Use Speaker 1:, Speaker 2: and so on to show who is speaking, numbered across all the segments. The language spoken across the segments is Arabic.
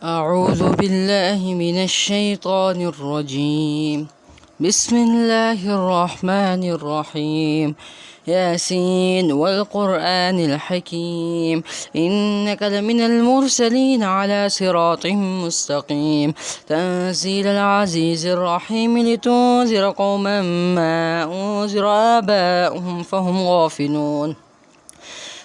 Speaker 1: أعوذ بالله من الشيطان الرجيم. بسم الله الرحمن الرحيم. ياسين والقرآن الحكيم، إنك لمن المرسلين على صراط مستقيم، تنزيل العزيز الرحيم، لتنذر قوما ما أنذر آباؤهم فهم غافلون.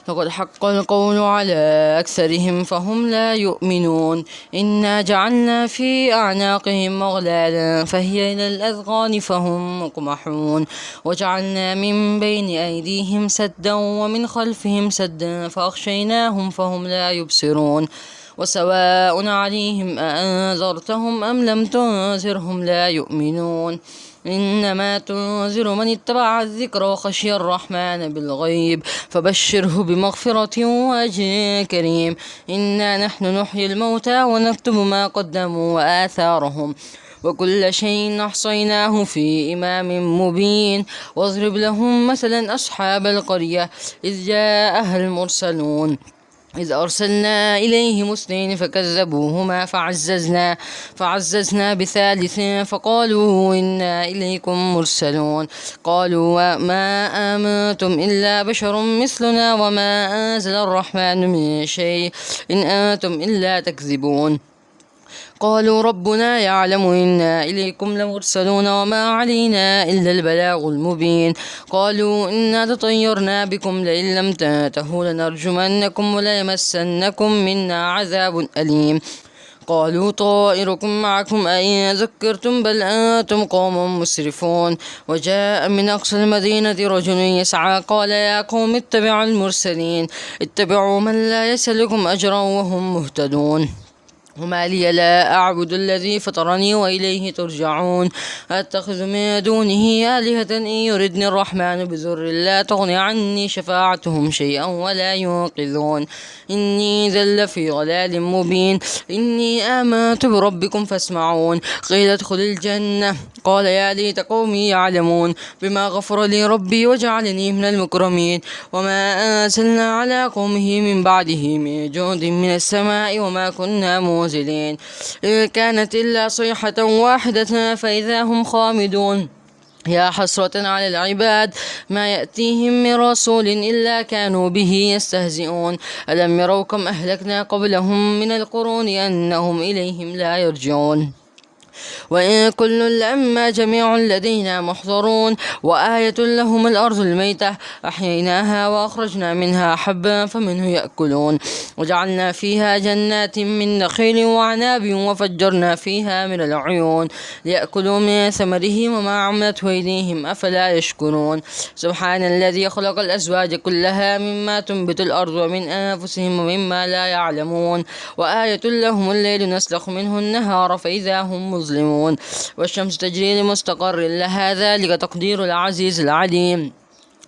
Speaker 1: لقد حق القول على أكثرهم فهم لا يؤمنون. إنا جعلنا في أعناقهم أغلالا فهي إلى الأذقان فهم مقمحون، وجعلنا من بين أيديهم سدا ومن خلفهم سدا فأغشيناهم فهم لا يبصرون. وسواء عليهم أأنذرتهم أم لم تنذرهم لا يؤمنون. إنما تنذر من اتبع الذكر وخشي الرحمن بالغيب فبشره بمغفرة وأجر كريم. إنا نحن نحيي الموتى ونكتب ما قدموا وآثارهم، وكل شيء أحصيناه في إمام مبين. واضرب لهم مثلا أصحاب القرية إذ جاءها المرسلون، إذ أرسلنا إليهم اثنين فكذبوهما فعززنا بثالث فقالوا إنا إليكم مرسلون. قالوا ما آمنتم إلا بشر مثلنا وما أنزل الرحمن من شيء إن أنتم إلا تكذبون. قالوا ربنا يعلم إنا إليكم لمرسلون وما علينا إلا البلاغ المبين. قالوا إنا تطيرنا بكم لئن لم تنتهوا لنرجمنكم وليمسنكم منا عذاب أليم. قالوا طائركم معكم أئن ذكرتم بل أنتم قوم مسرفون. وجاء من أقصى المدينة رجل يسعى قال يا قوم اتبعوا المرسلين، اتبعوا من لا يسألكم أجرا وهم مهتدون. وما لي لا أعبد الذي فطرني وإليه ترجعون. أتخذ من دونه آلهة إن يردني الرحمن بضر لا تغني عني شفاعتهم شيئا ولا ينقذون. إني إذا لفي ضلال مبين. إني آمنت بربكم فاسمعون. قيل ادخل الجنة. قال يا ليت قومي يعلمون بما غفر لي ربي وجعلني من المكرمين. وما أنزلنا على قومه من بعده من جند من السماء وما كنا منزلين. إن كانت إلا صيحة واحدة فإذا هم خامدون. يا حسرة على العباد ما يأتيهم من رسول إلا كانوا به يستهزئون. ألم يروا كم أهلكنا قبلهم من القرون أنهم إليهم لا يرجعون. وإن كل لما جميع لدينا محضرون. وآية لهم الأرض الميتة أحييناها وأخرجنا منها حبا فمنه يأكلون. وجعلنا فيها جنات من نخيل وعناب وفجرنا فيها من العيون ليأكلوا من ثمره وما عملته أيديهم أفلا يشكرون. سبحان الذي خلق الأزواج كلها مما تنبت الأرض ومن أنفسهم ومما لا يعلمون. وآية لهم الليل نسلخ منه النهار فإذا هم مظلمون. والشمس تجري لمستقر لها ذلك تقدير العزيز العليم.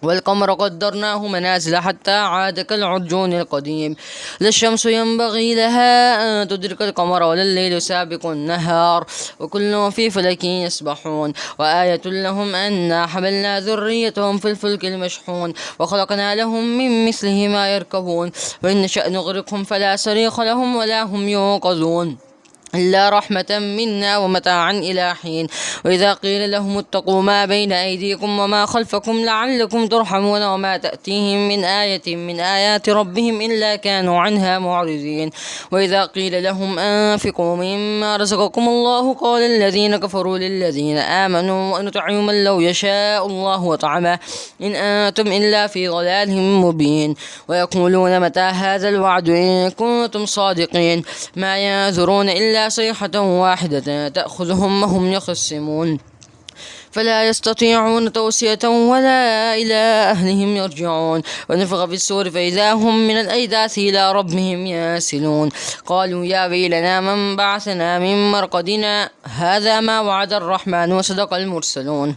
Speaker 1: والقمر قدرناه منازل حتى عاد كالعرجون القديم. لا الشمس ينبغي لها أن تدرك القمر ولا الليل سابق النهار وكل في فلك يسبحون. وآية لهم أنا حملنا ذريتهم في الفلك المشحون وخلقنا لهم من مثله ما يركبون. وإن نشأ نغرقهم فلا صريخ لهم ولا هم ينقذون إلا رحمة منا ومتاعا إلى حين. وإذا قيل لهم اتقوا ما بين أيديكم وما خلفكم لعلكم ترحمون وما تأتيهم من آية من آيات ربهم إلا كانوا عنها معرضين. وإذا قيل لهم أنفقوا مما رزقكم الله قال الذين كفروا للذين آمنوا ونطعم من لو يشاء الله وطعمه إن أنتم إلا في ضلال مبين. ويقولون متى هذا الوعد إن كنتم صادقين. ما ينظرون إلا صيحة واحدة تأخذهم وهم يخصمون فلا يستطيعون توصية ولا إلى أهلهم يرجعون. ونفخ في الصور فإذا هم من الأجداث إلى ربهم ينسلون. قالوا يا ويلنا من بعثنا من مرقدنا هذا ما وعد الرحمن وصدق المرسلون.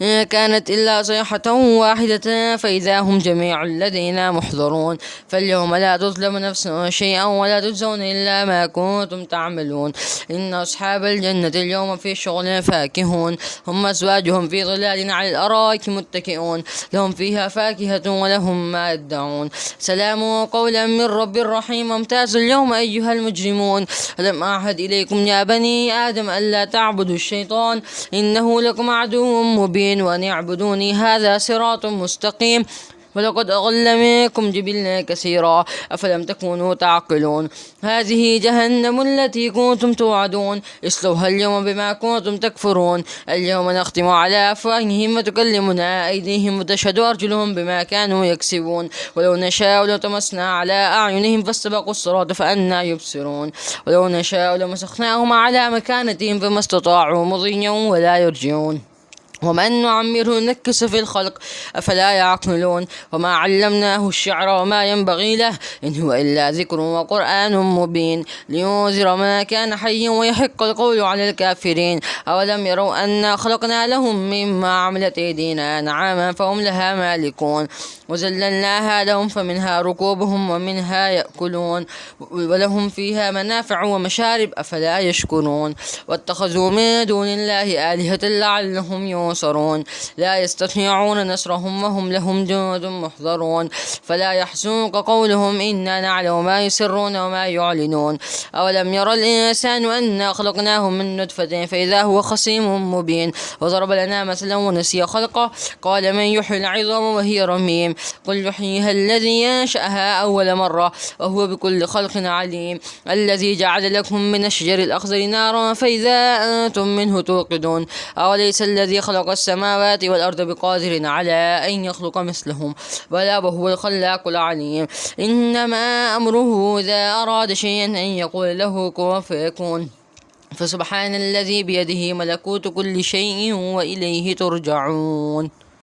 Speaker 1: إن كانت إلا صيحة واحدة فإذا هم جميع لدينا محضرون فاليوم لا تظلم نفس شيئا ولا تجزون إلا ما كنتم تعملون إن أصحاب الجنة اليوم في شغل فاكهون هم أزواجهم في ظلال على الأرائك متكئون لهم فيها فاكهة ولهم ما يدعون سلام قولا من رب رحيم امتازوا اليوم أيها المجرمون ألم أعهد إليكم يا بني آدم ألا تعبدوا الشيطان إنه لكم عدو مبين وأن اعبدوني هذا صراط مستقيم ولقد أضل منكم جبلا كثيرا أفلم تكونوا تعقلون هذه جهنم التي كنتم توعدون اصلوها اليوم بما كنتم تكفرون اليوم نختم على أفواههم وتكلمنا أيديهم وتشهد أرجلهم بما كانوا يكسبون ولو نشاء لطمسنا على أعينهم فاستبقوا الصراط فأنى يبصرون ولو نشاء لمسخناهم على مكانتهم فما استطاعوا مضيا ولا يرجعون ومن نعمره نكس في الخلق أفلا يعقلون وما علمناه الشعر وما ينبغي له إن هو إلا ذكر وقرآن مبين لينذر ما كان حيا ويحق القول على الكافرين أولم يروا أنا خلقنا لهم مما عملت أيدينا أنعاما فهم لها مالكون وزللناها لهم فمنها ركوبهم ومنها يأكلون ولهم فيها منافع ومشارب أفلا يشكرون واتخذوا من دون الله آلهة لعلهم ينصرون لا يستطيعون نصرهم وهم لهم جند محضرون فلا يحزنك قولهم إنا نعلم ما يسرون وما يعلنون أولم يرى الإنسان أنا خلقناه من نطفة فإذا هو خصيم مبين وضرب لنا مثلا ونسي خلقه قال من يحيي العظام وهي رميم قل يحييها الذي ينشأها أول مرة وهو بكل خلق عليم الذي جعل لكم من الشجر الأخضر نارا فإذا أنتم منه توقدون أوليس الذي خلق السماوات والأرض بقادر على أن يخلق مثلهم بلى وهو الخلاق العليم إنما أمره إذا أراد شيئا أن يقول له كن فيكون فسبحان الذي بيده ملكوت كل شيء وإليه ترجعون.